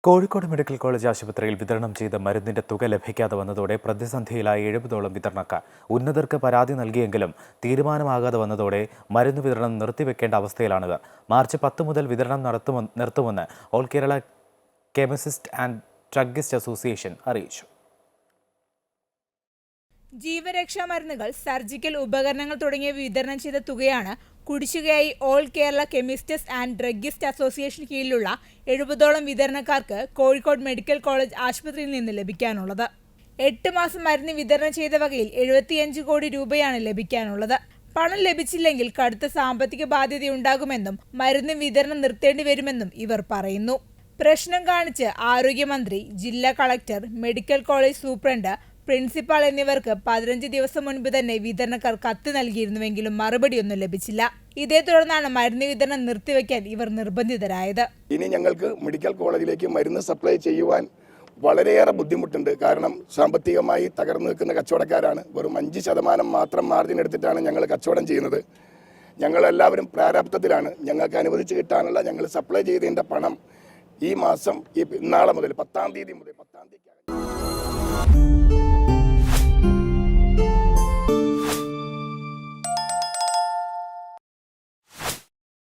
Kozhikode medical college ആശുപത്രിയിൽ വിതരണം ചെയ്ത മരുന്നിന്റെ തുക ലഭിക്കാതെ വന്നതോടെ പ്രതിസന്ധിയിലായ 70ഓളം വിതരണക്കാർ ഉന്നതർക്ക് പരാതി നൽകിയെങ്കിലും തീരുമാനമാകാതെ വന്നതോടെ മരുന്ന് വിതരണം നിർത്തിവെക്കേണ്ട അവസ്ഥയിലാണിവർ. മാർച്ച് 10 മുതൽ വിതരണം നിർത്തുമെന്ന് all Kerala chemist and druggist association അറിയിച്ചു. ജീവരക്ഷാ മരുന്നുകൾ, സർജിക്കൽ ഉപകരണങ്ങൾ തുടങ്ങിയവ വിതരണം ചെയ്ത തുകയാണ് കുടിശ്ശികയായി all Kerala chemists and druggist association കീഴിലുള്ള 70ഓളം വിതരണക്കാർക്ക് കോഴിക്കോട് മെഡിക്കൽ കോളേജ് ആശുപത്രിയിൽ നിന്ന് ലഭിക്കാനുള്ളത്. 8 മാസം മരുന്ന് വിതരണം ചെയ്ത വകയിൽ 75 കോടി രൂപയാണ് ലഭിക്കാനുള്ളത്. പണം ലഭിച്ചില്ലെങ്കിൽ കടുത്ത സാമ്പത്തിക ബാധ്യതയുണ്ടാകുമെന്നും മരുന്ന് വിതരണം നിർത്തേണ്ടി വരുമെന്നും ഇവർ പറയുന്നു. പ്രശ്നം കാണിച്ച് ആരോഗ്യമന്ത്രി, ജില്ലാ collector, medical college superintendent, principal എന്നിവർക്ക് 15 ദിവസം മുൻപ് തന്നെ വിതരണക്കാർ കത്ത് നൽകിയിരുന്നുവെങ്കിലും മറുപടിയൊന്നും ലഭിച്ചില്ല. ഇതേ തുടർന്നാണ് മരുന്ന് വിതരണം നിർത്തിവെക്കാൻ ഇവർ നിർബന്ധിതരായത്. ഇനി ഞങ്ങൾക്ക് മെഡിക്കൽ കോളേജിലേക്ക് മരുന്ന് സപ്ലൈ ചെയ്യുവാൻ വളരെയേറെ ബുദ്ധിമുട്ടുണ്ട്. കാരണം സാമ്പത്തികമായി തകർന്നു നിൽക്കുന്ന കച്ചവടക്കാരാണ്. വെറും 5% മാത്രം മാർജിൻ എടുത്തിട്ടാണ് ഞങ്ങൾ കച്ചവടം ചെയ്യുന്നത്. ഞങ്ങളെല്ലാവരും പ്രാരാബ്ധത്തിലാണ്. ഞങ്ങൾക്ക് അനുവദിച്ച് കിട്ടാനുള്ള ഞങ്ങൾ സപ്ലൈ ചെയ്തതിൻ്റെ പണം ഈ മാസം നാളെ മുതൽ 10-ാം തീയതി മുതൽ 10-ാം തീയതി